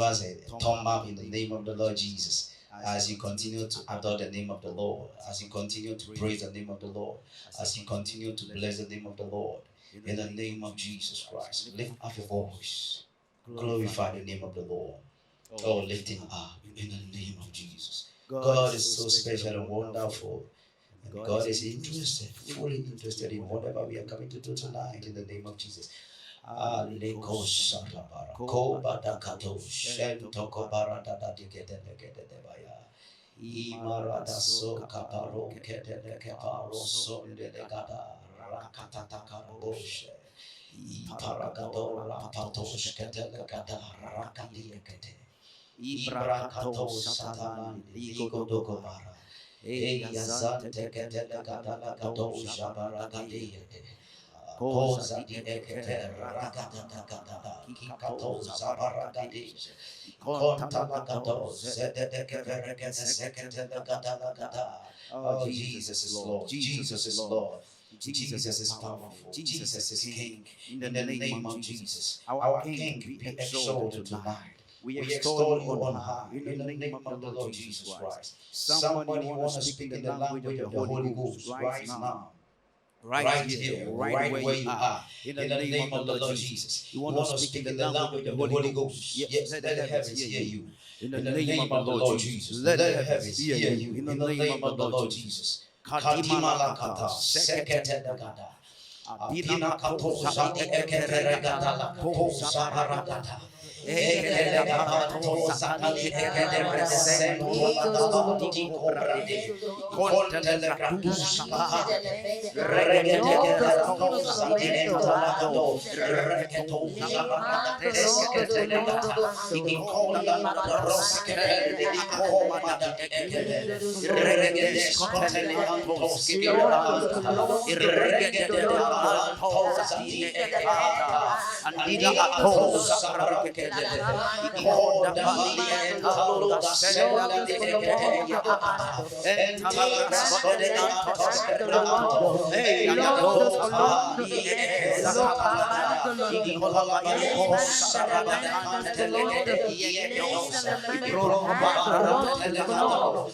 us a thumb up in the name of the Lord Jesus. As you continue to adore the name of the Lord, as you continue to praise the name of the Lord, as you continue to bless the name of the Lord, in the name of Jesus Christ, lift up your voice, glorify the name of the Lord. Oh, lift him up in the name of Jesus. God is so special and wonderful. And God is interested, fully interested in whatever we are coming to do tonight in the name of Jesus. Aleko Sarabara, Kobadakato, Shentoko Barada Digedebaya, Imarada So Kaparo, Kedekaparo, Sondelegada, Rakatatakaboshe, Iparagado, Rapatosh, Kedelegada, Rakadiekete, Ibrakato Sataman, Ligo Dogobara, Eyazante Kedelegada Lagado, Jabaragadiete. Koza di ekete ragadadagada kikatoza baragadis kontalagado zedekevere sekete lagadalagada. Oh, Jesus is Lord. Jesus is Lord. Jesus is powerful. Jesus is King. In the name of Jesus, our King, be exalted tonight. We extol you on high in the name of the Lord Jesus Christ. Somebody want to speak in the language of the Holy Ghost right now. Right here, right where you are, in the name of the Lord Jesus. You want to speak in the language of the Holy Ghost. Yes, let the heavens hear you. In the name of the Lord Jesus. Let the heavens hear you. In the name of the Lord Jesus. Kadima lakata, sekete dagada. Abina kato zati ekevere gada lakato zabaradata. Ekele gabato zati ekevere sento lagada di kobrade. Kontele gratus kapa. Regete gato zati ekavado. Regeto zabaradate sekete legata. Ikola la roskele di ikoma da ekele. Regete skotele antos kibiranta. Irregete Altosa di Ekata, Andila Atosa Rakete, Ikonda Bali and Talo da Sela de Ekea, and Talagrasa de Antos, Hey, Anado, Bali, Zakabala, Ikola Yakos,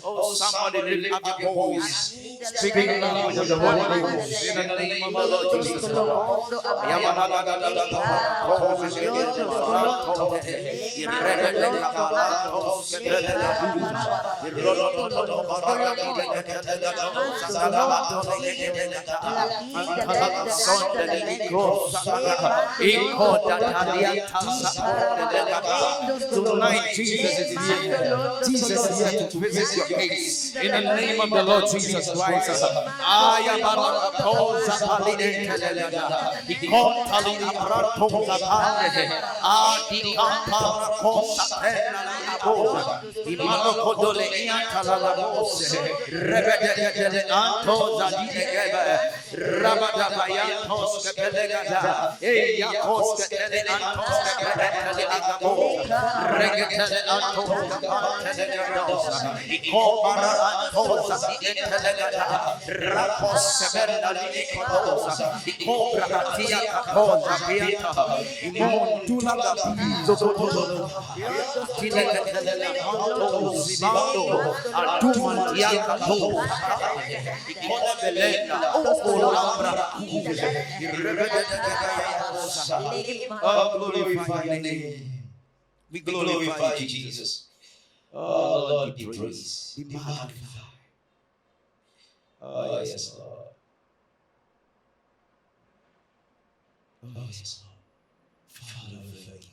Oh, somebody lift up your voice, speaking the language of the Holy Ghost, in the name of the Lord Jesus. Tonight Jesus is here. Jesus is here to visit your case in the name of the Lord Jesus Christ. Oh, glorify your name. We glorify you, Jesus. Oh, Lord, be praised, be magnified. Oh, yes, Lord. Oh, yes, Lord. Father, we thank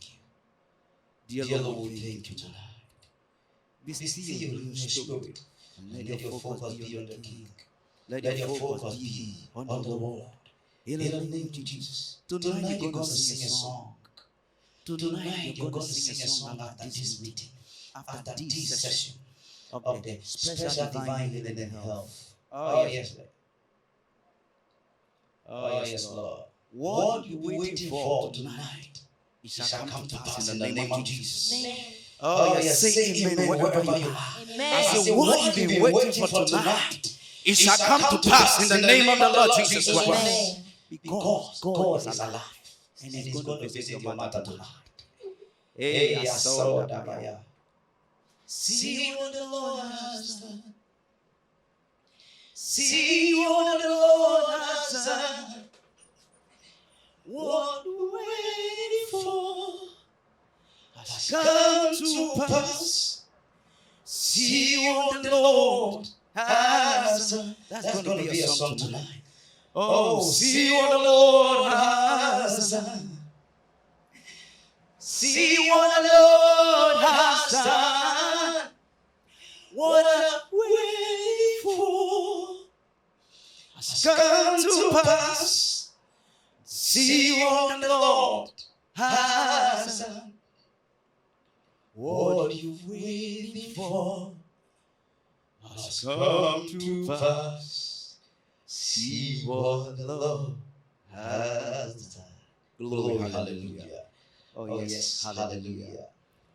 you. Dear Lord, we thank you tonight. Be still in your spirit. And let your focus be on the King. Let your focus be on the Lord. In the name of Jesus. Tonight you're going to sing a song. Tonight you're going to sing a song after this meeting, after this session of the special divine healing and health. Oh, yes, Lord. Oh, yes, Lord. What you're waiting for tonight, it shall come to pass in the name of Jesus. Oh, yes, say amen wherever you are. I say, what you've been waiting for tonight, it shall come to pass in the name of the Lord Jesus Christ. Because God is alive and He's going to visit your matter tonight. Hey, I saw that. See what the Lord has done. See what the Lord has done. What we're waiting for has come to pass. See what the Lord has done. That's going to be a song tonight. Oh, see what the Lord has done. See what the Lord has done. What I'm waiting for has come to pass. See what the Lord has done. What you're waiting for has come to pass. See what the Lord has done. Glory, hallelujah. Oh yes, hallelujah.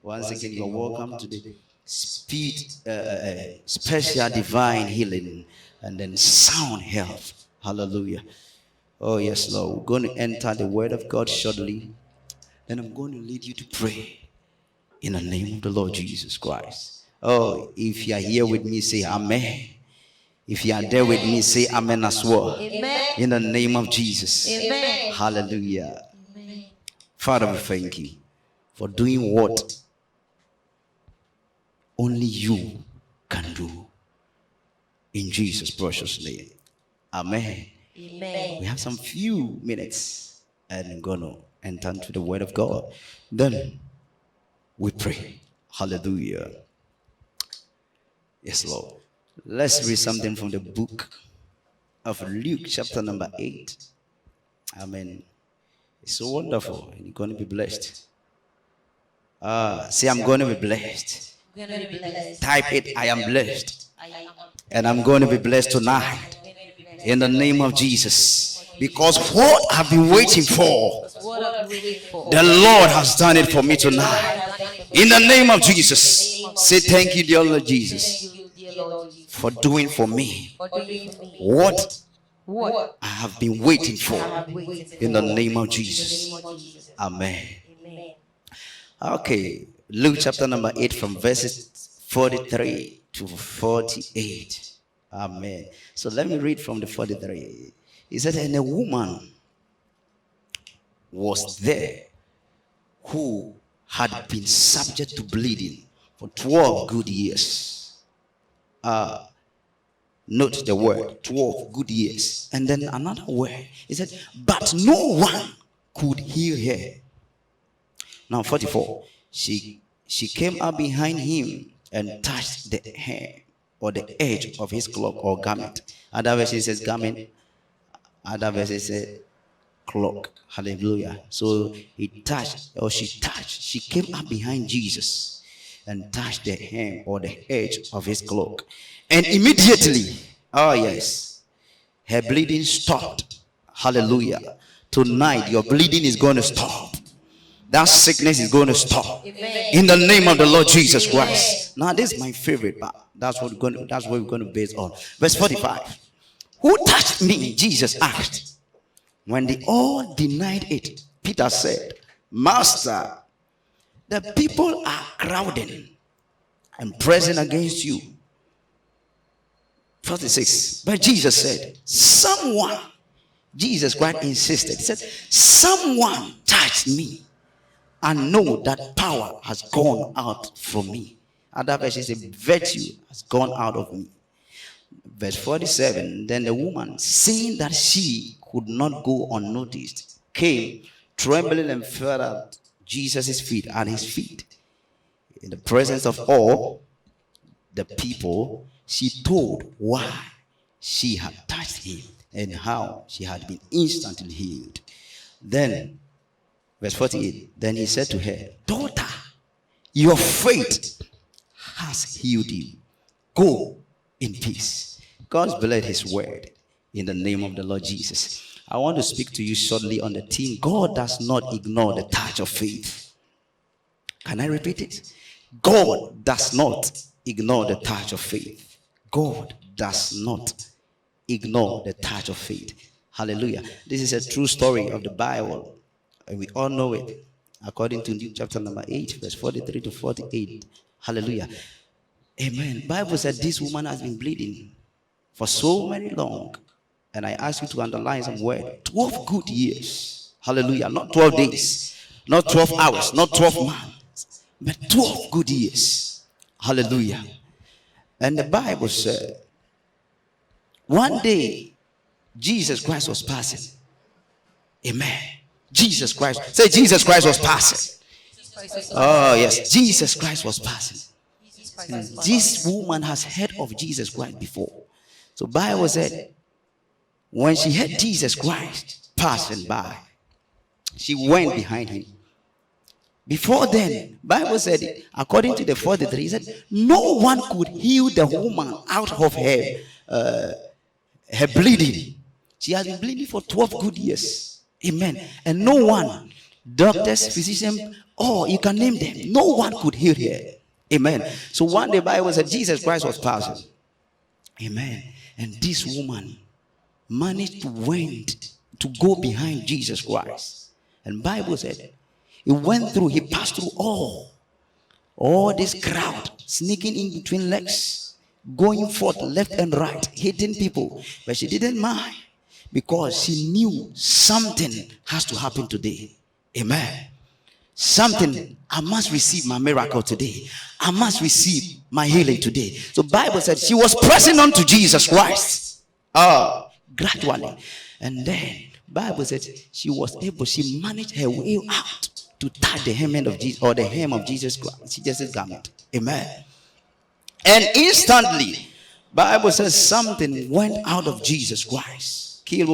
Once again, you're welcome to the special divine healing and then sound health. Hallelujah. Oh yes, Lord. We're going to enter the word of God shortly. Then I'm going to lead you to pray in the name of the Lord Jesus Christ. Oh, if you are here with me, say amen. If you are there with me, say amen as well. Amen. In the name of Jesus. Amen. Hallelujah. Amen. Father, we thank you for doing what only you can do. In Jesus' precious name. Amen. Amen. We have some few minutes and I'm going to enter into the word of God. Then we pray. Hallelujah. Yes, Lord. Let's read something from the book of Luke, chapter number 8. Amen. It's so wonderful and you're going to be blessed. Say, I'm going to be blessed. Type it, I am blessed. And I'm going to be blessed tonight. In the name of Jesus. Because what I've been waiting for, the Lord has done it for me tonight. In the name of Jesus. Say thank you, dear Lord Jesus, for doing for me what I have been waiting for. In the name of Jesus. Amen. Okay. Luke chapter number 8 from verses 43 to 48. Amen. So let me read from the 43. He said, and a woman was there who had been subject to bleeding for 12 good years. Note the word, 12 good years. And then another word, he said, but no one could heal her. Now 44, she came up behind him and touched the hem or the edge of his cloak or garment. Other version says garment, other version says cloak. Hallelujah. So he touched, or she touched, she came up behind Jesus and touched the hem or the edge of his cloak. And immediately, oh yes, her bleeding stopped. Hallelujah. Tonight your bleeding is going to stop. That sickness is going to stop. Amen. In the name of the Lord Jesus Christ. Now this is my favorite part. That's what we're going to base on. Verse 45. Who touched me? Jesus asked. When they all denied it, Peter said, Master, the people are crowding and pressing against you. 46. But Jesus said, someone, Jesus Christ insisted, he said, someone touched me. And know that power has gone out from me. Other verses say virtue has gone out of me. Verse 47, then the woman, seeing that she could not go unnoticed, came trembling and fell at Jesus' feet, at his feet. In the presence of all the people, she told why she had touched him and how she had been instantly healed. Then verse 48, then he said to her, daughter, your faith has healed you. Go in peace. God's blessed his word in the name of the Lord Jesus. I want to speak to you shortly on the theme, God does not ignore the touch of faith. Can I repeat it? God does not ignore the touch of faith. God does not ignore the touch of faith. Hallelujah. This is a true story of the Bible. And we all know it. According to Luke chapter number 8, verse 43 to 48. Hallelujah. Amen. Bible said this woman has been bleeding for so many long. And I ask you to underline some word. 12 good years. Hallelujah. Not 12 days. Not 12 hours. Not 12 months. But 12 good years. Hallelujah. And the Bible said, one day, Jesus Christ was passing. Amen. Jesus Christ. Say, Jesus Christ was passing. Oh, yes. Jesus Christ was passing. This woman has heard of Jesus Christ before. So Bible said, when she heard Jesus Christ passing by, she went behind him. Before then, Bible said, according to the 43, he said, no one could heal the woman out of her bleeding. She has been bleeding for 12 good years. Amen. And no one, doctors, physicians, you can name them, no one could heal her. Amen. So one day, Bible said Jesus Christ was passing. Amen. And this woman managed to go behind Jesus Christ. And Bible said, he passed through all this crowd, sneaking in between legs, going forth left and right, hitting people. But she didn't mind, because she knew something has to happen today. Amen. Something, I must receive my miracle today. I must receive my healing today. So Bible said she was pressing on to Jesus Christ. Gradually. And then Bible said she managed her way out to touch the hem of Jesus, or the hem of Jesus Christ. She just garment. Amen. And instantly, Bible says something went out of Jesus Christ. Amen.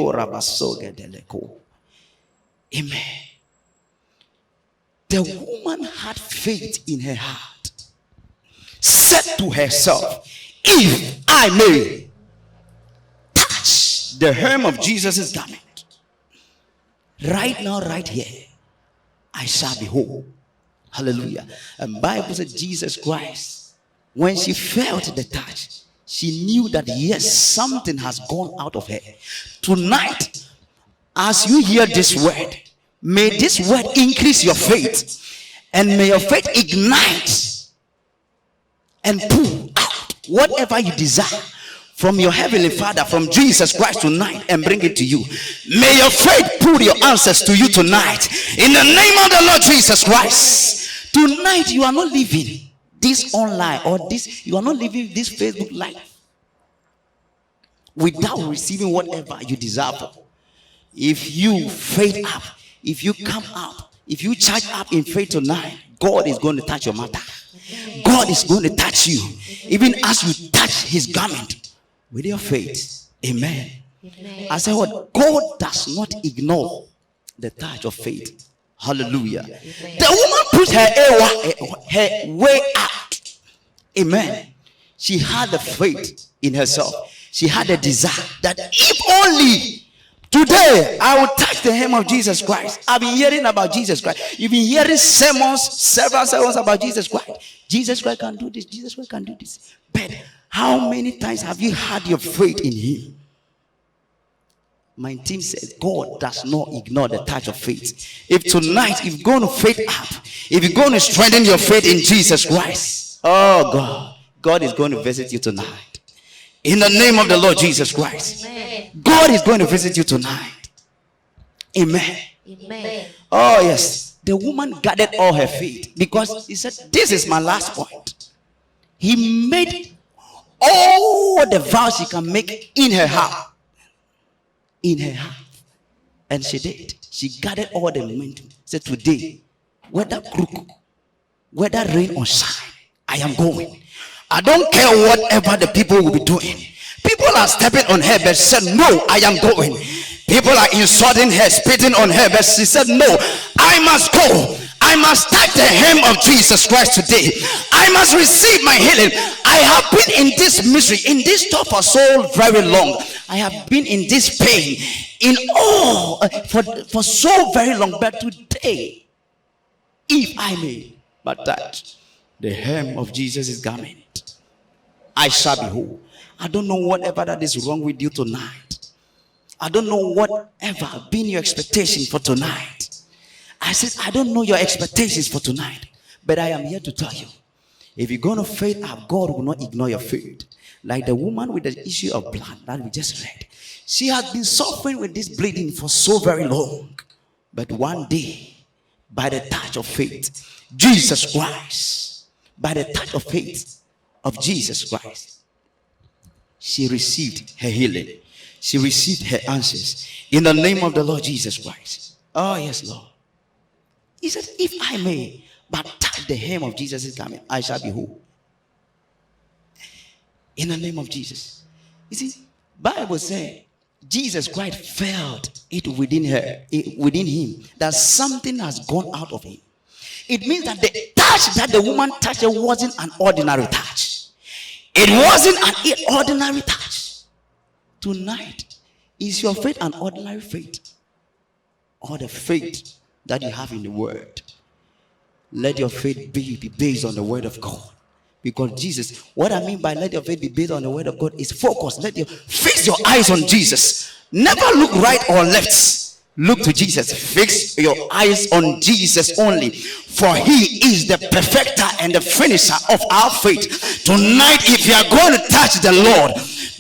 The woman had faith in her heart, said to herself, if I may touch the hem of Jesus' garment, right now, right here, I shall be whole. Hallelujah. And Bible said Jesus Christ, when she felt the touch, she knew that yes, something has gone out of her. Tonight, as you hear this word, may this word increase your faith, and may your faith ignite and pull out whatever you desire from your heavenly Father, from Jesus Christ tonight, and bring it to you. May your faith pull your answers to you tonight, in the name of the Lord Jesus Christ. Tonight, you are not living this online, or this, you are not living this Facebook life without receiving whatever you desire for. If you faith up, if you come up, if you charge up in faith tonight, God is going to touch your matter. God is going to touch you, even as you touch his garment with your faith. Amen. I say what? God does not ignore the touch of faith. Hallelujah. The woman put her way out. Amen. She had the faith in herself. She had a desire that if only today I will touch the hem of Jesus Christ. I've been hearing about Jesus Christ. You've been hearing sermons, several sermons about Jesus Christ. Jesus Christ can do this. Jesus Christ can do this. But how many times have you had your faith in him? My team says God does not ignore the touch of faith. If tonight, if you're going to faith up, if you're going to strengthen your faith in Jesus Christ, oh God is going to visit you tonight. In the name of the Lord Jesus Christ. Amen. God is going to visit you tonight. Amen. Amen. Oh yes. The woman gathered all her faith, because he said, this is my last point. He made all the vows she can make in her heart. In her heart. And she did. She gathered all the momentum. Said, today, whether crook, whether rain or shine, I am going. I don't care whatever the people will be doing. People are stepping on her, but she said, no, I am going. People are insulting her, spitting on her, but she said, no, I must go. I must touch the hem of Jesus Christ today. I must receive my healing. I have been in this misery, in this stuff for so very long. I have been in this pain, for so very long. But today, if I may but touch the hem of Jesus' garment, I shall be whole. I don't know whatever that is wrong with you tonight. I don't know whatever been your expectation for tonight. I said, I don't know your expectations for tonight, but I am here to tell you, if you're going to faith up, God will not ignore your faith. Like the woman with the issue of blood that we just read. She has been suffering with this bleeding for so very long. But one day, by the touch of faith, Jesus Christ, by the touch of faith of Jesus Christ, she received her healing. She received her answers in the name of the Lord Jesus Christ. Oh, yes, Lord. He said, if I may but touch the hem of Jesus' garment, I shall be whole. In the name of Jesus. You see, Bible says Jesus Christ felt it within her, within him, that something has gone out of him. It means that the touch that the woman touched wasn't an ordinary touch. It wasn't an ordinary touch. Tonight, is your faith an ordinary faith? Or the faith that you have in the word? Let your faith be based on the word of God. Because Jesus, what I mean by let your faith be based on the word of God is focus. Fix your eyes on Jesus. Never look right or left. Look to Jesus. Fix your eyes on Jesus only. For he is the perfecter and the finisher of our faith. Tonight, if you are going to touch the Lord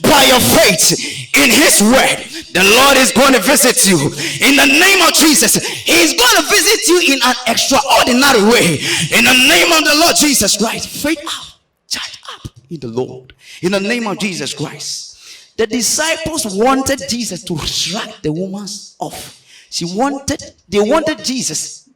by your faith in his word, the Lord is going to visit you. In the name of Jesus, he is going to visit you in an extraordinary way. In the name of the Lord Jesus Christ. Faith up. Charge up in the Lord. In the name of Jesus Christ. The disciples wanted Jesus to shrug the woman off. They wanted Jesus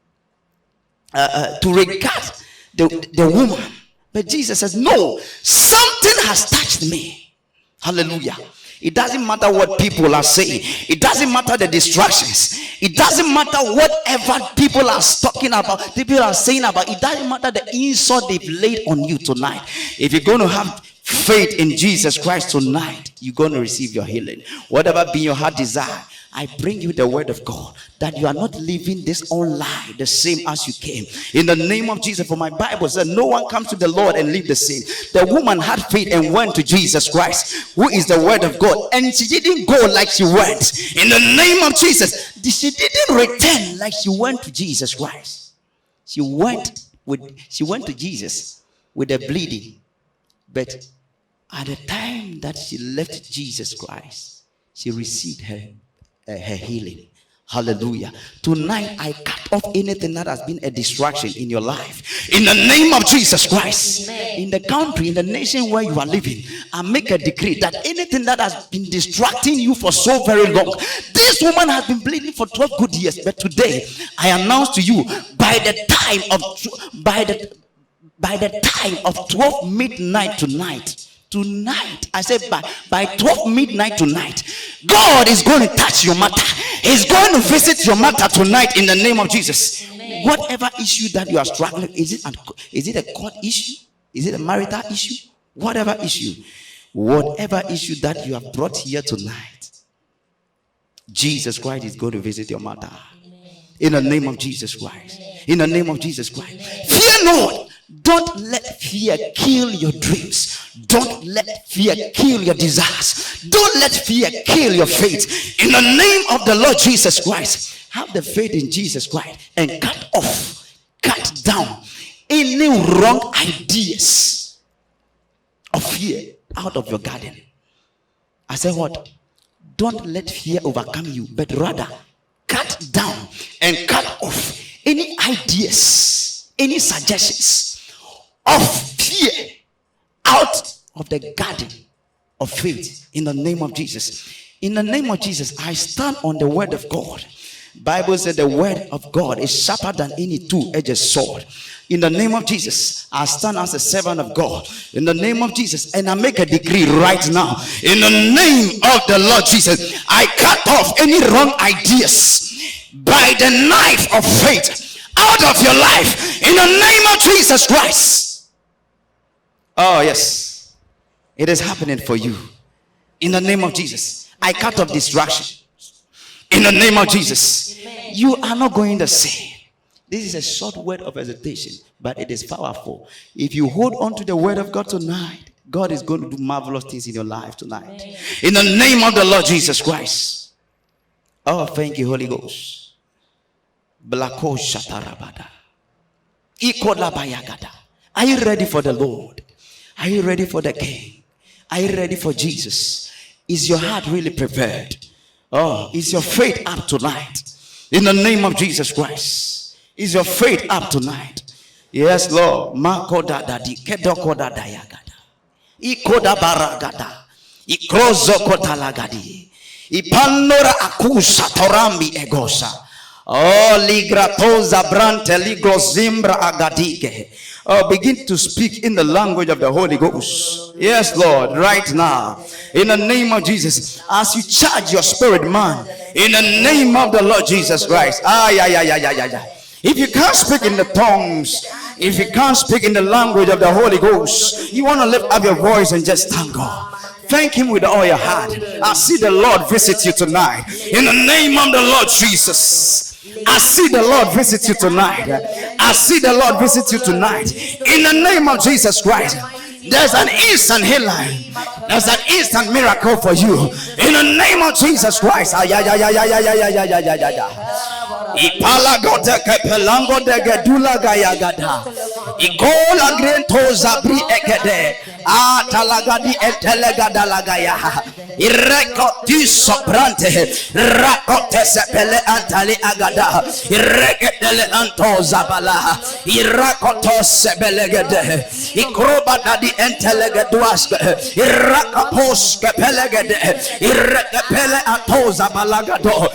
to regard the woman. But Jesus says, no, something has touched me. Hallelujah. It doesn't matter what people are saying. It doesn't matter the distractions. It doesn't matter whatever people are talking about, people are saying about. It doesn't matter the insult they've laid on you tonight. If you're going to have faith in Jesus Christ tonight, you're going to receive your healing. Whatever be your heart desire, I bring you the word of God that you are not living this own life the same as you came. In the name of Jesus, for my Bible says no one comes to the Lord and live the same. The woman had faith and went to Jesus Christ, who is the word of God, and she didn't go like she went. In the name of Jesus, she didn't return like she went to Jesus Christ. She went to Jesus with the bleeding, but at the time that she left Jesus Christ, she received her healing. Hallelujah. Tonight I cut off anything that has been a distraction in your life in the name of Jesus Christ. Amen. In the country, in the nation where you are living, I make a decree that anything that has been distracting you for so very long, this woman has been bleeding for 12 good years, but today I announce to you, by the time of 12 midnight tonight, I said by 12 midnight tonight, God is going to touch your matter. He's going to visit your matter tonight in the name of Jesus. Amen. Whatever issue that you are struggling, is it a court issue? Is it a marital issue? Whatever issue that you have brought here tonight, Jesus Christ is going to visit your matter. In the name of Jesus Christ. In the name of Jesus Christ. Fear not. Don't let fear kill your dreams. Don't let fear kill your desires. Don't let fear kill your faith. In the name of the Lord Jesus Christ, have the faith in Jesus Christ and cut down any wrong ideas of fear out of your garden. I say what? Don't let fear overcome you, but rather cut down and cut off any ideas, any suggestions of fear out of the garden of faith in the name of Jesus. In the name of Jesus, I stand on the word of God. Bible said the word of God is sharper than any two-edged sword. In the name of Jesus, I stand as a servant of God. In the name of Jesus, and I make a decree right now. In the name of the Lord Jesus, I cut off any wrong ideas by the knife of faith out of your life. In the name of Jesus Christ. Oh yes, it is happening for you. In the name of Jesus, I cut off distraction. In the name of Jesus, you are not going the same. This is a short word of exhortation, but it is powerful. If you hold on to the word of God tonight, God is going to do marvelous things in your life tonight. In the name of the Lord Jesus Christ. Oh, thank you, Holy Ghost. Blako shatarabada. Ikodabayagada. Are you ready for the Lord? Are you ready for the King? Are you ready for Jesus? Is your heart really prepared? Oh, is your faith up tonight? In the name of Jesus Christ. Is your faith up tonight? Yes, Lord. Makoda dadi kedokoda dayagada. Ikoda baragada. Ikrozo kotalagadi. Ipanora akusa torambi egosa. Oh, ligratoza brante ligrozimbra agadike. Oh, begin to speak in the language of the Holy Ghost. Yes, Lord, right now. In the name of Jesus. As you charge your spirit, man. In the name of the Lord Jesus Christ. If you can't speak in the tongues, if you can't speak in the language of the Holy Ghost, you want to lift up your voice and just thank God. Thank him with all your heart. I see the Lord visit you tonight. In the name of the Lord Jesus. I see the Lord visit you tonight. I see the Lord visit you tonight. In the name of Jesus Christ. There's an instant healing. There's an instant miracle for you. In the name of Jesus Christ. Ipalagote kepelango de gedula gayagada. Ikola grento zabri ekede. Talagadi etelegada lagaya. Irekoti soprante. Rakote sepele antali agada. Ireketele anto zabala. Irakoto sebelegede. Ikroba dadi entelegeduaske. Irakapos kepelegede. Irekepele anto zabalagado.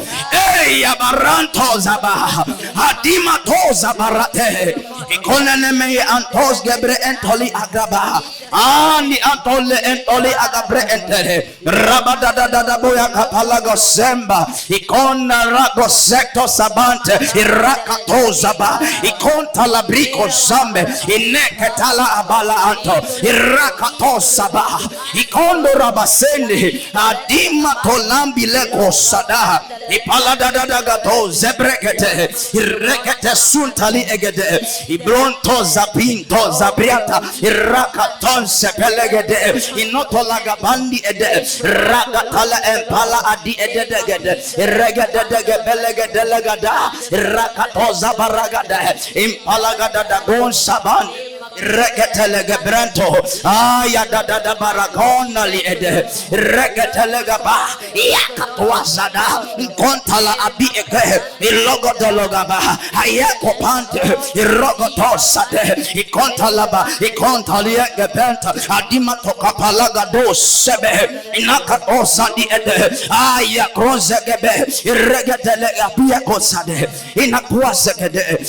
Yabaranto zaba. Adima to zabarate. Ikonene antos gebre entoli agaba. Ani antole entoli agabre entere. Rabada da boya kapalago semba. Ikona rago secto sabante. Irakato zaba. Ikonta labriko zambe. Ineketala abala anto. Irakato saba. Ikondo rabasende. Adima tolambi leko sada. Ipalada da gato zebrekete. Irekete suntali egede. Ibronto zapinto zabriata. Irakaton sepelegede. Inoto lagabandi ede. Rakatala empala adi edegede. Iregede degebelegede legada. Rakato zabaragada. Impalagada da gon saban. Reketelega branto aya da barakona li ede reketelega ba yakatwasada kontala abi eke ilogo dologa ba ayako pante irogo tosade ikontala ba ikontali ege penta adima tokapalaga do sebe inakato sadi ede aya krozegebe reketelega bi ekosade inakwasegede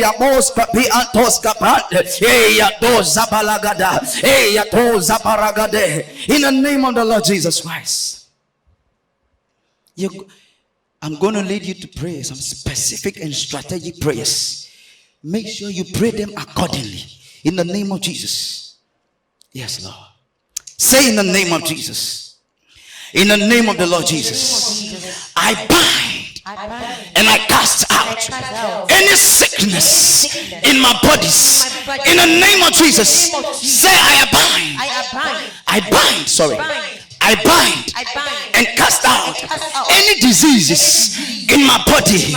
ya moska pi antoska pante in the name of the Lord Jesus Christ. I'm going to lead you to pray some specific and strategic prayers. Make sure you pray them accordingly. In the name of Jesus. Yes, Lord. Say in the name of Jesus. In the name of the Lord Jesus. I bind and I cast out any sickness in my bodies. In the name of Jesus. Say I bind and cast out any diseases in my body,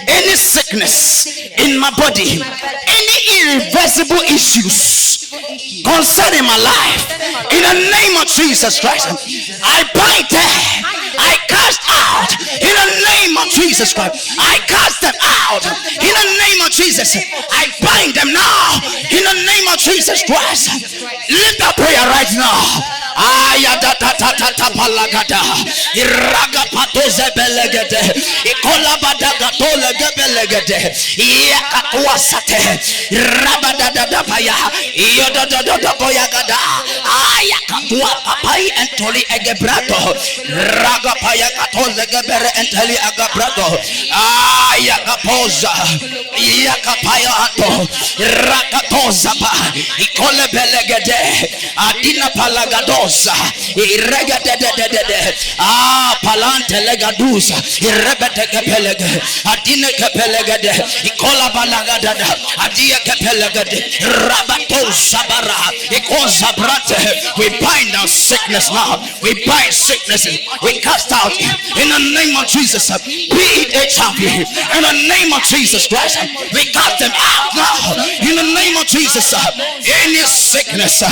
any sickness in my body, any irreversible issues concerning my life. In the name of Jesus Christ, I bind them. I cast out in the name of Jesus Christ. I cast them out in the name of Jesus. I bind them now in the name of Jesus Christ. Lift up prayer right now. Ayada palagada iraga patoze belegede ikola badaga tole gebelegede yakatwa sate rabada paya yodododo boyagada ayakatwa papai entoli egebrato raga paya katoze gebere enteli agabrato ayakapoza yakapaya ato rakatoza pa ikole belegede adina palagado irregede palante legadusa irrebete kepelega adine kepe pelegade, ikola balagada, adia kepelegade, rabato sabara, ikoza brate. We bind our sickness now. We bind sicknesses. We cast out in the name of Jesus. Be it HIV. In the name of Jesus Christ, we cast them out now. In the name of Jesus, any sickness,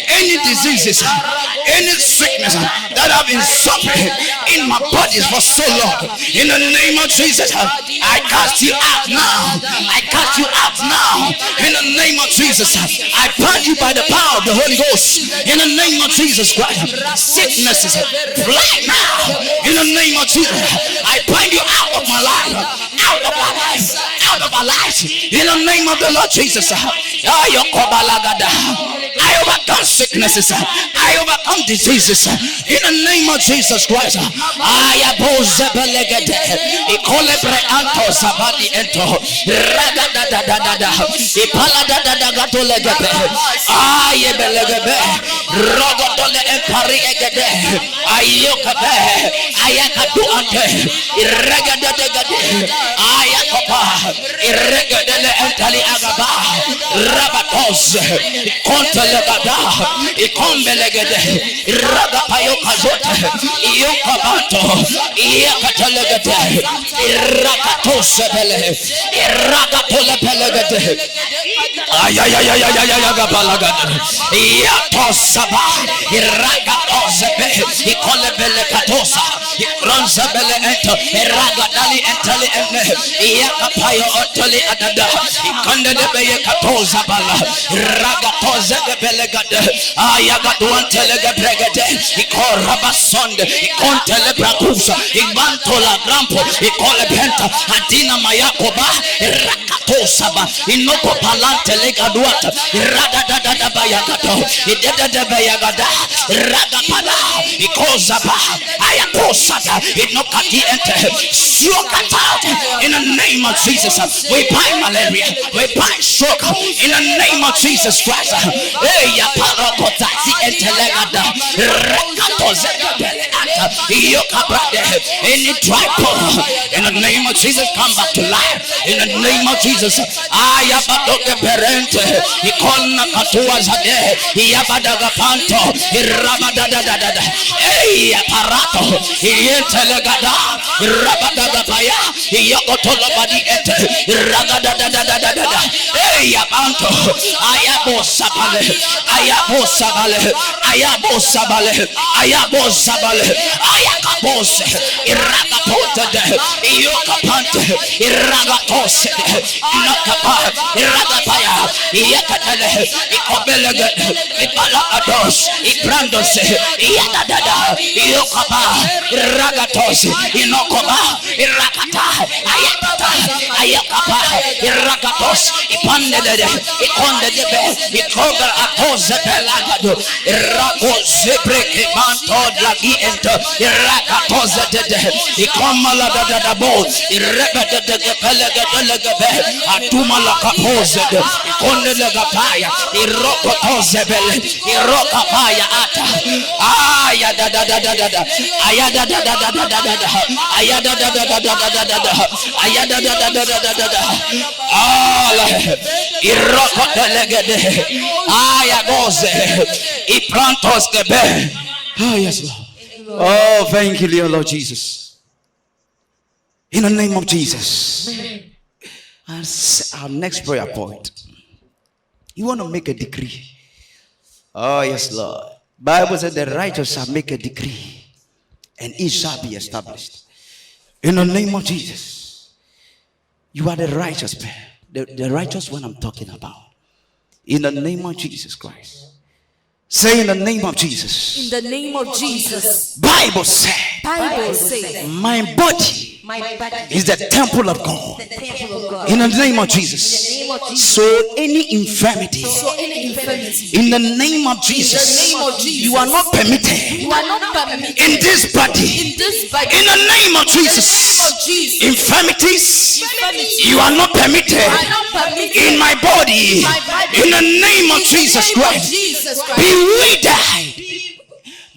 any diseases, any sickness that have been suffering in my body for so long, in the name of Jesus, I cast you out now. I cast you out now. In the name of Jesus, I bind you by the power of the Holy Ghost. In the name of Jesus Christ, sicknesses fly now. In the name of Jesus, I bind you out of my life, out of my life, out of our lives. In the name of the Lord Jesus, I overcome sicknesses. I overcome diseases. In the name of Jesus Christ, I abose belegede. Ikolebre anto sabadi ento. Ragada da da da da. Ipalada da da gato legebe. Aye belegebe. Rogodole empari egede. Ayokabe. Ayakatu ante. Irregede de gade. Ayakopa. Irregede le entali agaba. Rabatos. Kontelegada. Ikombelegede. Ragapayo kazote. Iyokabato. Iyakatelegede. Irakatosebele. Irakatolepelegede. Ayayayayayayagapalagada. Iyatosaba. Irakatosebe. Ikolebelekatosa. Ikronzebele ento. Iragadali entali ene. Iyakapayo otoli adada. Ikondedebeye katozabala. Iragatozebelegade. Ayagaduantelegebregede. Ikorabasonde. Ikontelebrakusa. Ibantola grampo. Ikolebenta. Adina mayakoba. Irakatosaba. Inoko palante legaduata. Iradadadada bayagato. Idedadabayagada. Iragapada. Ikozaba. Ayaposata. Inokati ente. Sukata. In the name of Jesus, we bind malaria. We bind stroke. In the name of Jesus Christ. Any dry bone, in the name of Jesus, come back to life. In the name of Jesus, Ayabadoke Perente, Ikona Katua Zade, Yabadaga Panto, Irabadadadada, Aparato, Yentelegada, Rabadaga Paya, Yokotolobadi ete, Ragadadadadada, Yabanto, Ayabo Sabale, Ayabo Sabale, Ayabo Sabale, Ayabo Sabale, Ayakabos, Iragapote, Yokapante, Iragatos, Nakapa, Iragapaya, Yakatale, Ikobelega, Ipalakatos, Ibrandos, Yakadada, Yokapa, Iragatos, Inokoba, Irakata, Ayakata, Ayakapa, Iragatos, Ipandede, Ikondede, Ikoga Akoze Pelagado, Irako Zebreke Manto Lagi ento, Irakatoze Dede, Ikomala Dadabo, Irebede de Pelegade, Atumala Kapose, Ikondelegapaya, Irokotozebele, Irokapaya Ata, Ayada da da da da da, Ayada da da da da da da, Ayada da da da da da da da, Ayada da da da da da da. Allah, Irokotelegede, Ayagoze, Iprantos Kebe. Oh yes, Lord. Oh, thank you, dear Lord Jesus. In the name of Jesus. Our next prayer point. You want to make a decree. Oh yes, Lord. Bible said the righteous shall make a decree, and it shall be established. In the name of Jesus. You are the righteous man. The righteous one I'm talking about. In the name of Jesus Christ. Say in the name of Jesus. In the name of Jesus. Bible says. My body is the temple of God. In the name of Jesus. So any infirmity, in the name of Jesus, you are not permitted in this body. In the name of Jesus, infirmities, you are not permitted in my body. In the name of Jesus Christ, be withered,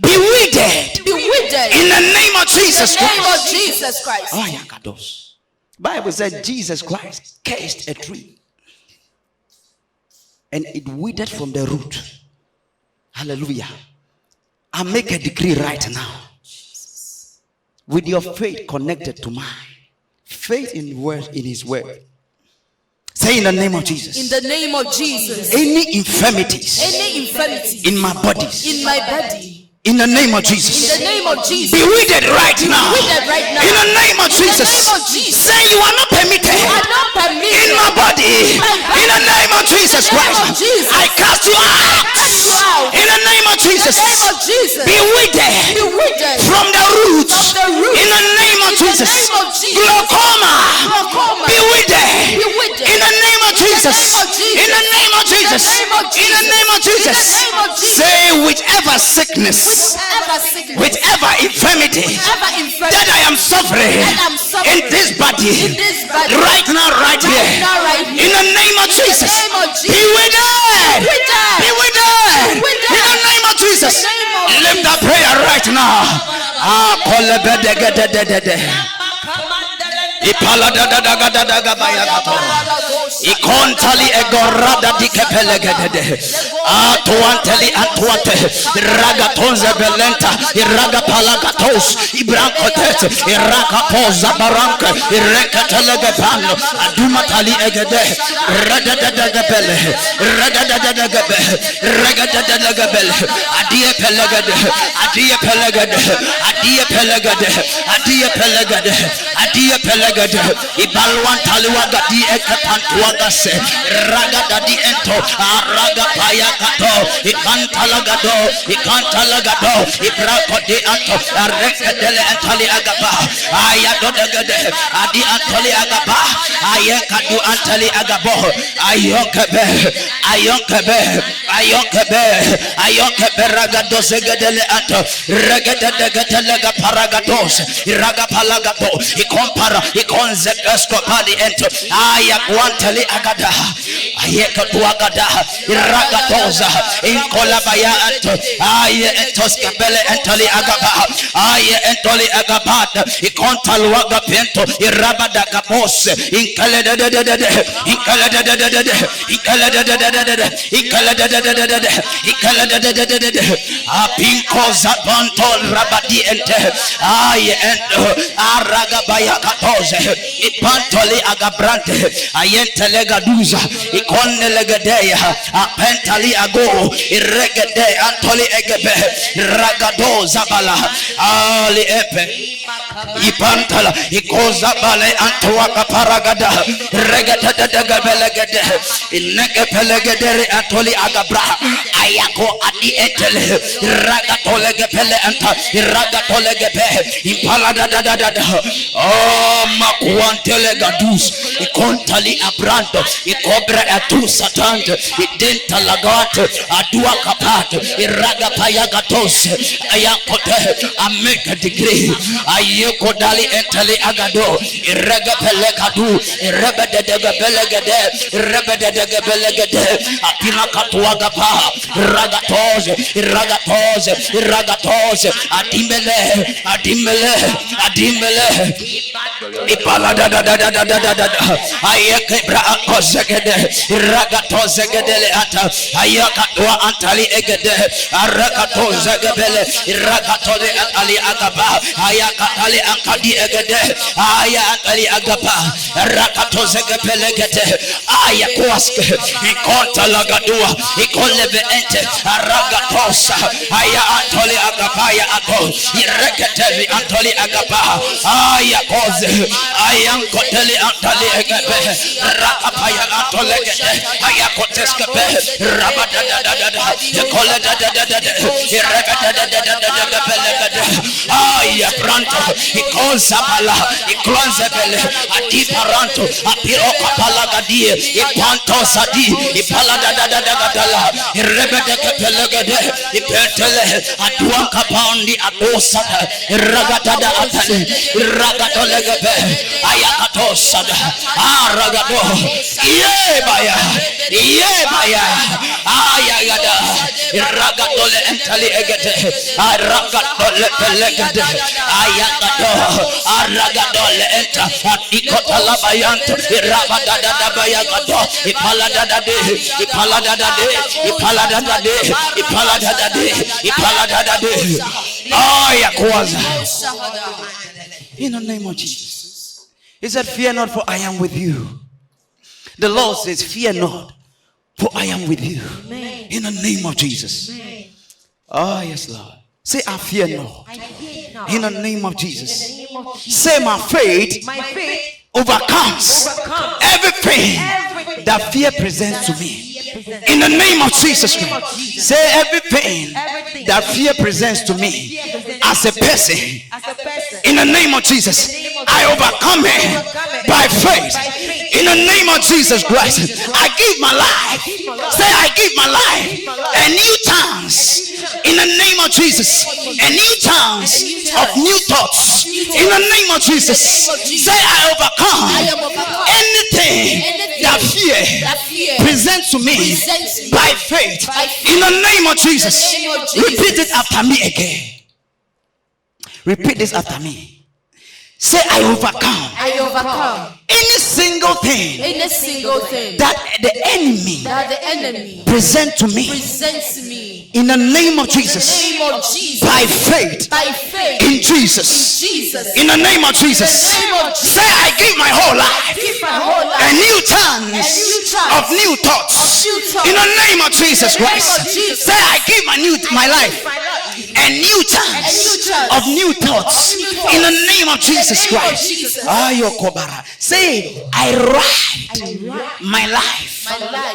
be withered. Be withered. In the name of Jesus In the name Christ. of Jesus Christ. Oh, yeah, Kados. Bible said Jesus Christ cursed a tree and it withered from the root. Hallelujah. I make a decree right now. With your faith connected to mine. Faith in word, in his word. Say in the name of Jesus. In the name of Jesus. Any infirmities. Any infirmity In my bodies. in my body. In the name of Jesus. In the name of Jesus. Be withered right now. Withered right now. In the name of Jesus. In the name of Jesus. Say you are not permitted. You are not permitted. In my body. In the name of Jesus In the name Christ. of Jesus. I cast you out. Cast you out. In the name of Jesus. In the name of Jesus. Be withered. Be withered. From the roots. From the roots. In the name of In the Jesus. name of Jesus. Glaucoma. Glaucoma. Be withered. Be withered. In the name of Jesus. In the name of Jesus. In the name of Jesus. In the name of Jesus. In the name of Jesus. In the name of Jesus. Say whichever sickness. Whatever sickness. Whichever infirmity Whatever infirmity that I am suffering in this body, right now, right here, in the name of Jesus, be withered. Be withered. In the name of Jesus. Lift that prayer right now. Ikontali egorada dikepelegede atuanteli atuate ragatonze belenta iraga palagatos ibrankotet iraga poza baranka irekatelege pano adumatali egede radadadagabele radadadagabele radadadagabele adie pelegede adie pelegede adie pelegede adie pelegede adie pelegede ibalwan taliwaga di ekapantuagase raga di ento raga paya kato ikantalagado ibrako di anto arekadele antali agaba ayado dagade adi antali agaba ayekadu antali agabo ayonkebe ragado segedele anto regadagalega paragados iraga palagato ikompara ikonze escopali ento ayakwantali agada ayekatuagada iragatoza inkolabaya anto aye entoskabele entali agaba aye entoli agabata ikontalwaga pento irabada kapos inkaledededede apinko zabantol rabadi ente aye ento aragabaya katoze ipantoli agabrante ayentelega duza ikonelegedeya apentali ago iregede antoli egebe ragado zabala ali epe ipantala ikoza bale antwaka paragada regetedegebelegede inegepelegedere antoli agabra ayako adi etele ragatolegepele anta ragatolegepe ipaladadadada oh makuantele gadus ikontali abranto ikobra atu satante identa lagato adua kapato iraga payagatos ayakote ameka degree ayekodali entali agado iraga pelekadu irebedegabelagade apina katuaga pa iragatoze adimele ipalada ayekebra kozegede ragatozegedele ata ayakatwa antali egede arakatozegabele irakatole ali agaba ayakatali akadi egede ayakali agaba rakatozegabele ayakwaske ikontalagadua ikolebe ente aragatosa aya antoli agaba ya ato ireketeli antoli agaba ayakoze ayankoteli antali egebe rakapaya antolegede ayakoteskepe rabadadadada ekoledadadada irebedadadada ayapranto ikozabala iklonzebele adiparanto apirokapalagadie ipanto sadi ipaladadadadala irebedekepelegede ipentele aduankapaundi adosata iragadada atani iragada Ragato legabe. Ayakato sada. Ragado. Yebaya. Yebaya. Ayagada. Ragato le entali egete. Ragato le pelegade. Ayakato. Ragado le enta. Ikota labayanto. Rabadada bayagato. Ipaladade. Ipaladade. Ipaladade. Ipaladade. Ipaladade. Yakwaza. In the name of Jesus. He said, fear not, for I am with you. The Lord says, fear not, for I am with you. Amen. In the name of Jesus. Amen. Oh, yes, Lord. Say, I fear not. In the name of Jesus. Say, my faith overcomes everything that fear presents to me. In the name of Jesus Christ. Say, every pain that fear presents to me as a person, in the name of Jesus, I overcome it by faith. In the name of Jesus Christ, I give my life. Say, I give my life a new chance. In the name of Jesus, a new chance of new thoughts. In the name of Jesus, say, I overcome anything that fear presents to me by faith. In the name of Jesus. Repeat it after me again. Repeat this after me. Say, I overcome any single thing that the enemy present to me. In the name of Jesus. By faith. In Jesus. In the name of Jesus. Say, I give my whole life a new chance of new thoughts. In the name of Jesus Christ. Say, I give my life a new chance of new thoughts. In the name of Jesus Christ. Say, I ride my life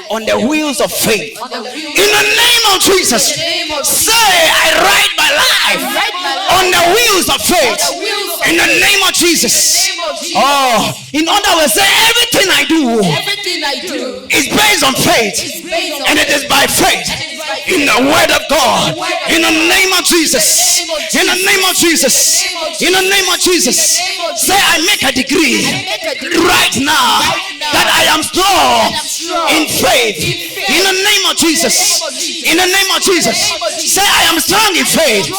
on the wheels of faith. In the name of Jesus. Say, I ride my life on the wheels of faith. In the name of Jesus. In other words, say, everything I do is based on faith, and it is by faith in the word of God. In the name of Jesus. In the name of Jesus. In the name of Jesus. Say, I make a decree right now that I am strong in faith. In the name of Jesus. In the name of Jesus. Say, I am strong in faith,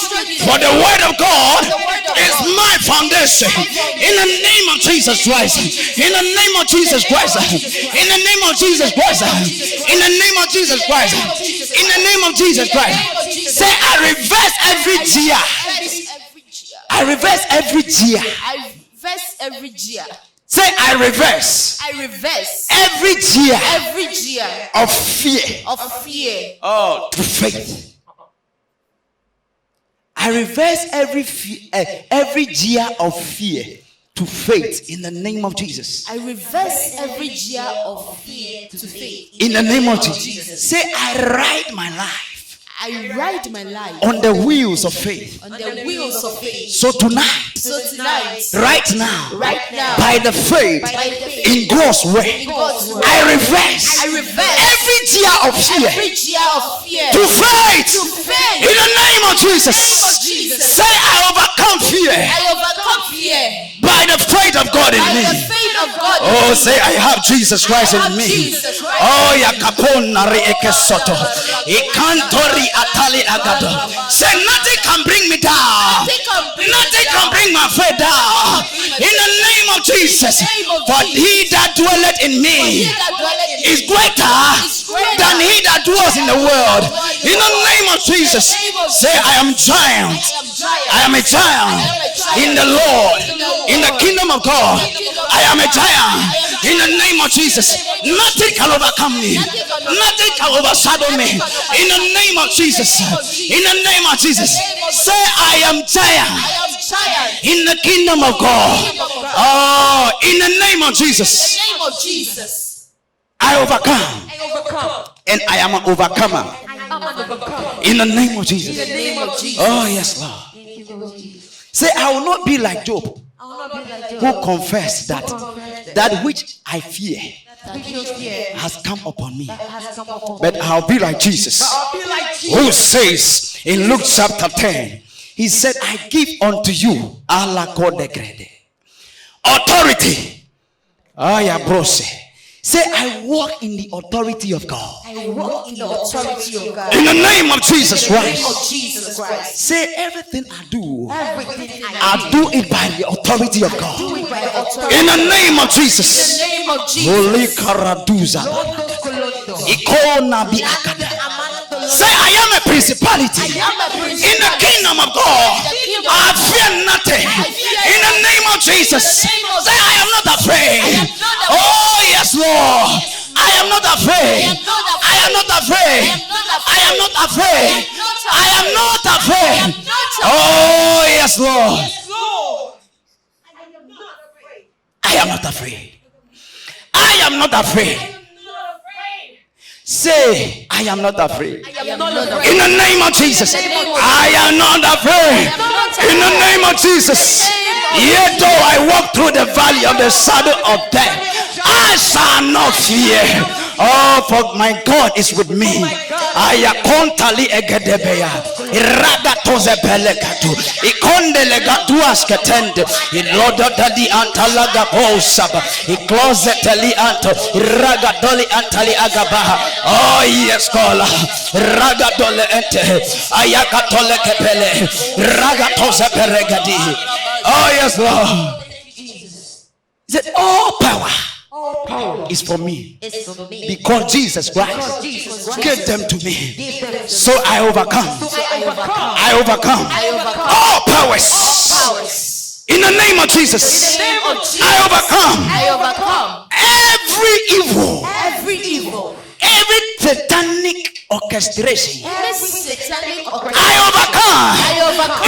for the word of God is my foundation. In the name of Jesus Christ. In the name of Jesus Christ. In the name of Jesus Christ. In the name of Jesus Christ. In the name of Jesus Christ. Say, I reverse every gear. I reverse every gear. Say, I reverse every gear of fear. To faith. I reverse every gear of fear to faith in the name of Jesus. I reverse every gear of fear to faith. In the name of Jesus. Say, I ride my life. I ride my life on the wheels of faith. So tonight, right now, by the faith in God's way, I reverse every gear of fear to faith. In the name of Jesus. Say, I overcome fear by the faith of God in me. Oh, say, I have Jesus Christ in me. Oh, yakapona reekesoto. Ikantori atali agado. Say, nothing can bring me down. Nothing can bring my faith down. In the name of Jesus. For he that dwelleth in me is greater than he that dwells in the world. In the name of Jesus. Say, I am giant. I am a giant in the Lord. In the kingdom of God. I am a giant. In the name of Jesus. Nothing can overcome me. Nothing can overshadow me. In the name of Jesus. In the name of Jesus. Say, I am giant in the kingdom of God. Oh, in the name of Jesus. I overcome. And I am an overcomer. In the name of Jesus. Oh, yes, Lord. Say, I will not be like Job, who confessed that which I fear has come upon me. But I'll be like Jesus, who says in Luke chapter 10, he said, I give unto you authority. Say, I walk in the authority of God. I walk in the authority of God. In the name of Jesus In the name Christ. of Jesus Christ. Say, everything I do, Everything I do it by the authority of God. do it by the authority. In the name of In Jesus. the name of Holy Jesus. Karaduza. Ikona bi akada. Say, I am a principality in the kingdom of God. I fear nothing. In the name of Jesus. Say, I am not afraid. Oh, yes, Lord. I am not afraid. I am not afraid. I am not afraid. I am not afraid. Oh, yes, Lord. I am not afraid. I am not afraid. Say, I am not afraid. In the name of Jesus. I am not afraid. In the name of Jesus. Yet though I walk through the valley of the shadow of death, I shall not fear. Oh, for my God is with me. Ayakontali egedebeya. Iragatoze pelekatu. Ikondele gatuas ketende. Ilodo dadi antalaga posaba. Ikloze teli anto. Iragadoli antali agabaha. Oh yes, kola. Ragadole ente. Ayakatole kepele. Ragatoze peregadi. Oh yes, Lord. He said, all power is for me. Because Jesus Christ gave them to me. So I overcome. I overcome. All powers. In the name of Jesus. I overcome. Every evil. Every satanic orchestration. I overcome.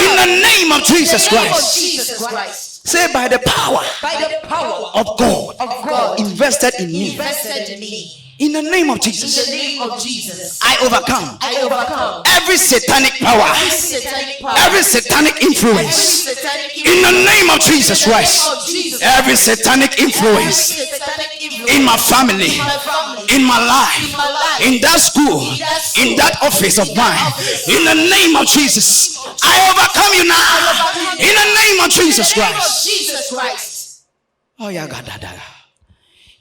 In the name of Jesus Christ. Say, by the power of God invested in me. In the name of Jesus. I overcome. Every satanic power. Every satanic influence. In the name of Jesus Christ. Every satanic influence in my family, in my life, in that school, in that office of mine. In the name of Jesus. I overcome you now. In the name of Jesus Christ. Oh yeah, God.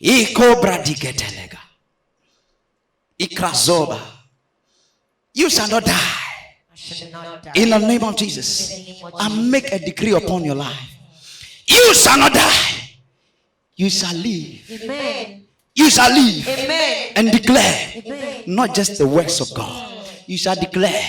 Iko Ikrazoba. You shall not die. In the name of Jesus. I make a decree upon your life. You shall not die. You shall live. Amen. You shall live. Amen. And declare. Amen. Not just the works of God. You shall declare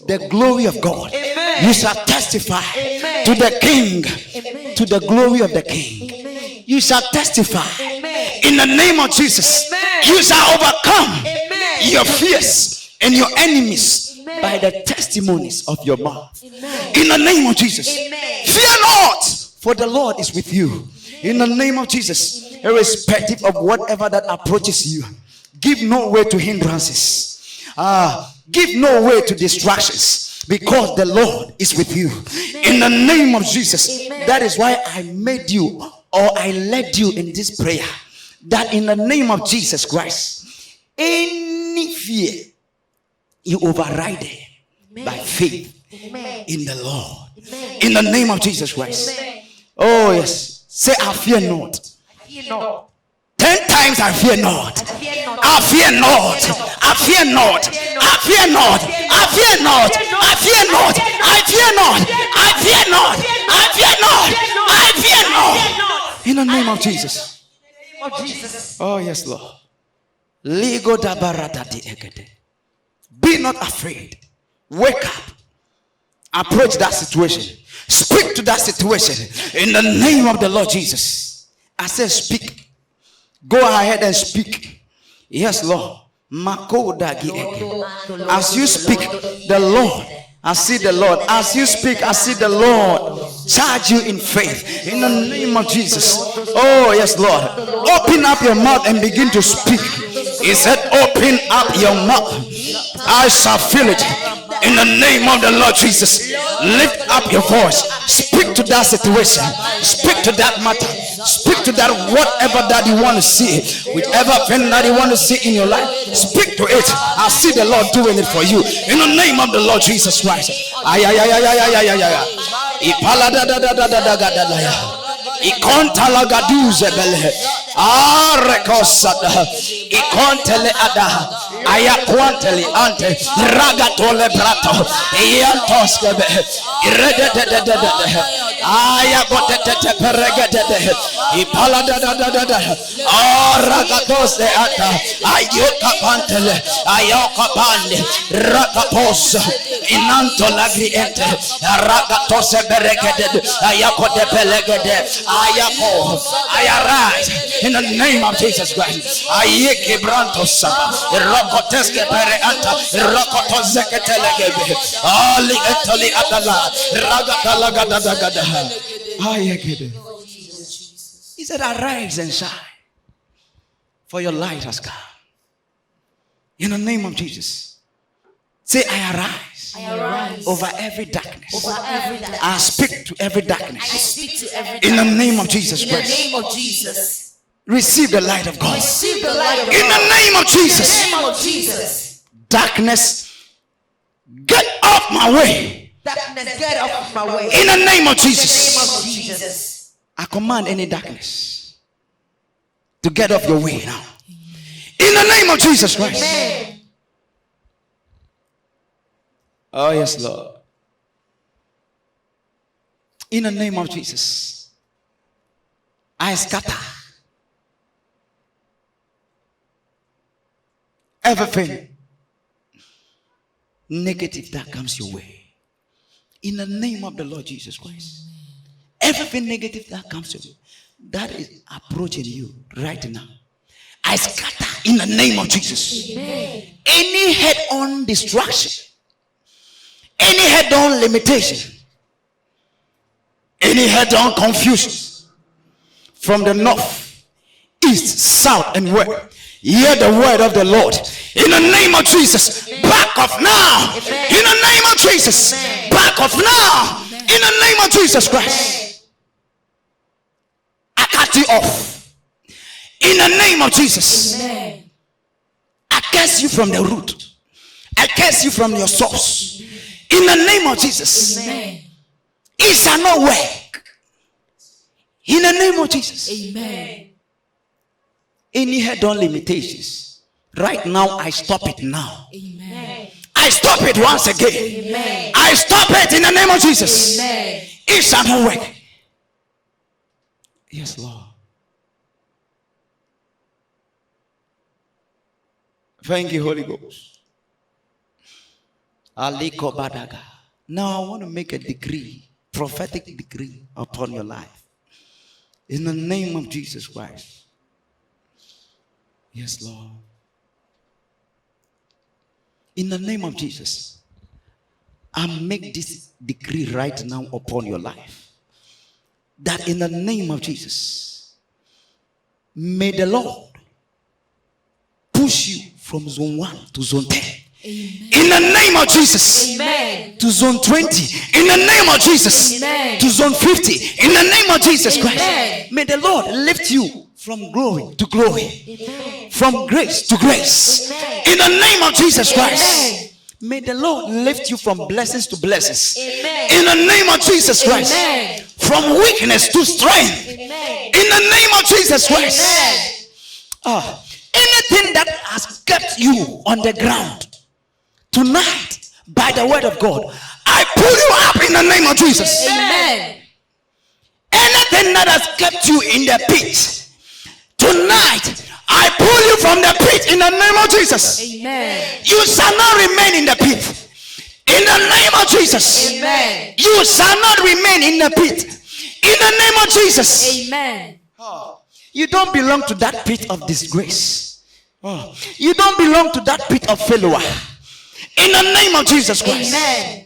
the glory of God. Amen. You shall testify Amen. to the King. Amen. To the glory of the King. Amen. You shall testify. Amen. In the name of Jesus. Amen. You shall overcome Amen. your fears and your enemies Amen. by the testimonies of your mouth. Amen. In the name of Jesus. Amen. Fear not, for the Lord is with you. In the name of Jesus. Irrespective of whatever that approaches you, give no way to hindrances. Give no way to distractions, because the Lord is with you. In the name of Jesus. That is why I made you, or I led you in this prayer, that in the name of Jesus Christ, any fear you override it by faith in the Lord. In the name of Jesus Christ. Oh yes. Say, I fear not. 10 times I fear not. I fear not. I fear not. I fear not. I fear not. I fear not. I fear not. I fear not. I fear not. I fear not. In the name of Jesus. Oh yes, Lord. Be not afraid. Wake up. Approach that situation. Speak to that situation in the name of the Lord Jesus. I said speak. Go ahead and speak. Yes, Lord. As you speak, the Lord, I see the Lord. As you speak, I see the Lord charge you in faith in the name of Jesus. Oh yes, Lord. Open up your mouth and begin to speak. He said, open up your mouth. I shall feel it. In the name of the Lord Jesus, lift up your voice. Speak to that situation. Speak to that matter. Speak to that whatever that you want to see. Whichever thing that you want to see in your life, speak to it. I see the Lord doing it for you. In the name of the Lord Jesus Christ. Ikontalagaduze bele. Arekosada. Ikontele ada. Ayakwanteli ante. Ragatole brato. Iantoskebe. Irededededede. Ayabotete peregedede. Ipaladadadadada. Ragatose ata. Ayokapantele. Ayokapande. Rakapos. Inanto lagriente. Ragatose beregedede. Ayakote pelegede. Ayako. I arise in the name of Jesus Christ. Ayeke brantos. Rokoteske pereanta. Rokotozeke telegebe. Ali etoli adala. Ragatalagadagada. Ayekede. He said, arise and shine, for your light has come. In the name of Jesus. Say, I arise. I arise over every darkness. over every darkness. I speak to every I darkness. speak to every In the darkness. name of Jesus In the Christ. name of Jesus. Receive the light of God. Receive the light of In God. the name of In the Jesus. name of Jesus. Darkness, get off my way. Darkness, get off my way. In the name of In the name Jesus. of Jesus. I command any darkness to get off your way now. In the name of Jesus Christ. Amen. Oh, yes, Lord. In the name of Jesus, I scatter everything negative that comes your way. In the name of the Lord Jesus Christ. Everything negative that comes your way, that is approaching you right now, I scatter in the name of Jesus. Amen. Any head-on distraction, any head-on limitation, any head-on confusion from the north, east, south, and west, hear the word of the Lord. In the name of Jesus, back off now. In the name of Jesus, back off now. In the name of Jesus Christ, I cut you off. In the name of Jesus, Amen. I curse you from the root. I curse you from your source. In the name of Jesus, Amen. it shall not work. In the name of Jesus. Amen. Any head-on limitations, right now I stop it now. Amen. I stop it once again. Amen. I stop it in the name of Jesus. Amen. It shall not work. Yes, Lord. Thank you, Holy Ghost. Aliko Badaga. Now I want to make a decree, prophetic decree upon your life. In the name of Jesus Christ. Yes, Lord. In the name of Jesus, I make this decree right now upon your life. That in the name of Jesus, may the Lord push you from zone 1 to zone 10. Amen. In the name of Jesus. Amen. To zone 20. In the name of Jesus. Amen. To zone 50. In the name of Jesus Christ. Amen. May the Lord lift you from glory to glory. Amen. From grace to grace. Amen. In the name of Jesus Christ. Amen. May the Lord lift you from blessings to blessings. Amen. In the name of Jesus Christ. Amen. From weakness to strength. Amen. In the name of Jesus Christ. Amen. Anything that has kept you on the ground tonight, by the word of God, I pull you up in the name of Jesus. Amen. Anything that has kept you in the pit tonight, I pull you from the pit in the name of Jesus. Amen. You shall not remain in the pit. In the name of Jesus. Amen. You shall not remain in the pit. In the name of Jesus. Amen. You don't belong to that pit of disgrace. You don't belong to that pit of failure. In the name of Jesus Christ. Amen.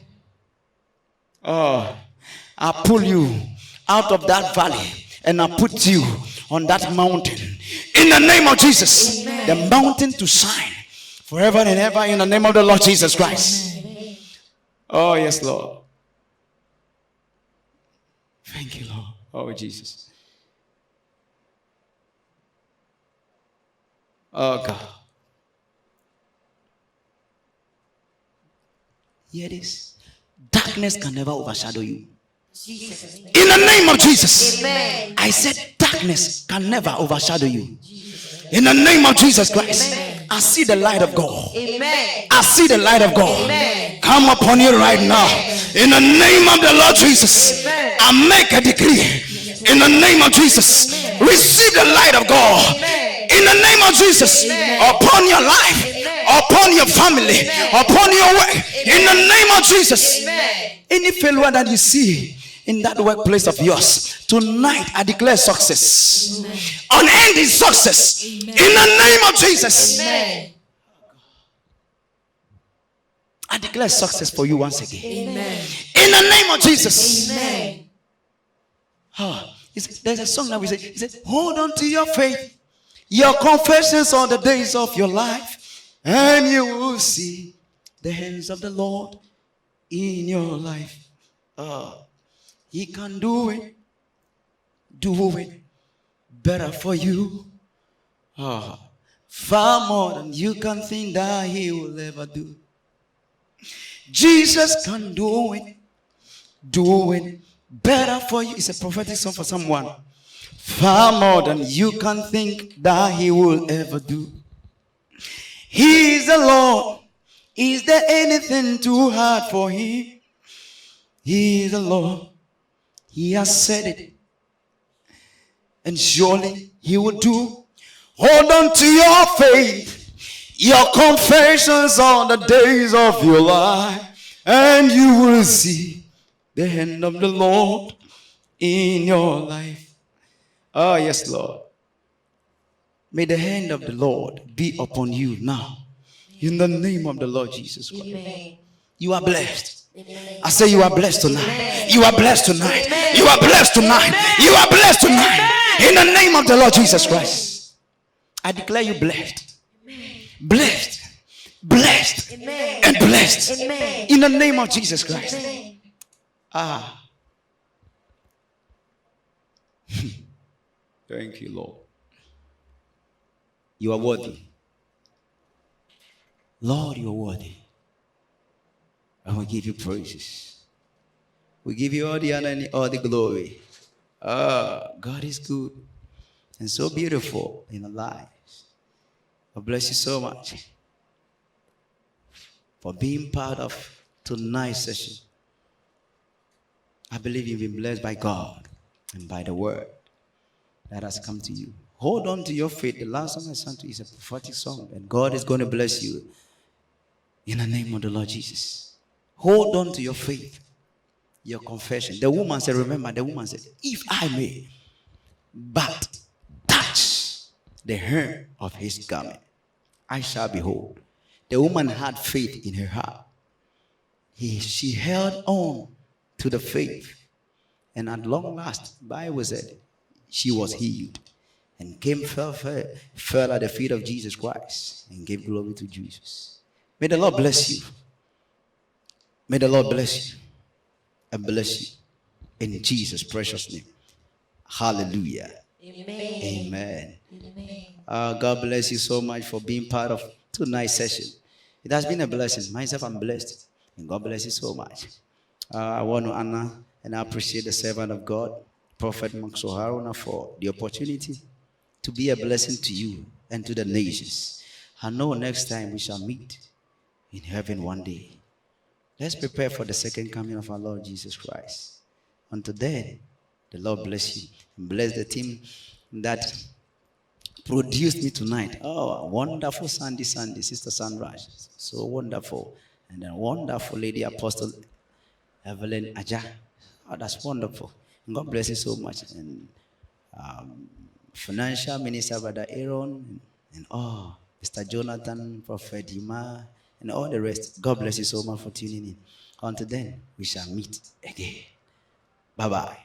I pull you out of that valley and I put you on that mountain. In the name of Jesus. Amen. The mountain to shine forever and ever in the name of the Lord Jesus Christ. Amen. Oh, yes, Lord. Thank you, Lord. Oh, Jesus. Oh, God. Hear this. Darkness can never overshadow you. Jesus. In the name of Jesus. Amen. I said darkness can never overshadow you. In the name of Jesus Christ. Amen. I see the light of God. Amen. I see the light of God. Amen. Come upon you right now. In the name of the Lord Jesus. Amen. I make a decree. In the name of Jesus. Receive the light of God. Amen. In the name of Jesus. Amen. Upon your life. Amen. Upon your family. Amen. Upon your work. In the name of Jesus. Amen. Any failure that you see in that workplace of yours, tonight I declare success. Unending success. In the name of Jesus. Amen. I declare success for you once again. Amen. In the name of Jesus. Amen. There's a song that we say, it says, hold on to your faith, your confessions on the days of your life, and you will see the hands of the Lord in your life. He can do it better for you. Far more than you can think that he will ever do. Jesus can do it better for you. It's a prophetic song for someone. Far more than you can think that he will ever do. He is the Lord. Is there anything too hard for him? He is the Lord. He has said it. And surely he will do. Hold on to your faith, your confessions on the days of your life, and you will see the hand of the Lord in your life. Oh, yes, Lord. May the hand of the Lord be upon you now. In the name of the Lord Jesus Christ. Amen. You are blessed. Amen. I say you are blessed tonight. Amen. You are blessed tonight. Amen. You are blessed tonight. Amen. You are blessed tonight. Amen. In the name of the Lord Jesus Christ. I declare you blessed. Blessed. Blessed. Amen. And blessed. Amen. In the name of Jesus Christ. Amen. Thank you, Lord. You are worthy. Lord, you are worthy. And we give you praises. We give you all the honor and all the glory. God is good and so beautiful in our lives. I bless you so much for being part of tonight's session. I believe you've been blessed by God and by the word that has come to you. Hold on to your faith. The last song I sang to you is a prophetic song, and God is going to bless you in the name of the Lord Jesus. Hold on to your faith, your confession. The woman said, remember, the woman said, if I may but touch the hem of his garment, I shall be whole. The woman had faith in her heart. She held on to the faith, and at long last, the Bible said, she was healed and fell at the feet of Jesus Christ and gave glory to Jesus. May the Lord bless you. May the Lord bless you and bless you in Jesus' precious name. Hallelujah. Amen. Amen. Amen. God bless you so much for being part of tonight's session. It has been a blessing. Myself, I'm blessed. And God bless you so much. I want to honor and I appreciate the servant of God, Prophet Maxwell Haruna, for the opportunity to be a blessing to you and to the nations. I know next time we shall meet in heaven one day. Let's prepare for the second coming of our Lord Jesus Christ. Until then, the Lord bless you and bless the team that produced me tonight. Oh, wonderful Sandy, Sister Sunrise. So wonderful. And then wonderful Lady Apostle Evelyn Aja. Oh, that's wonderful. And God bless you so much. And Financial Minister Brother Aaron and Mr. Jonathan, Prophet Yuma, and all the rest. God bless you so much for tuning in. Until then, we shall meet again. Bye-bye.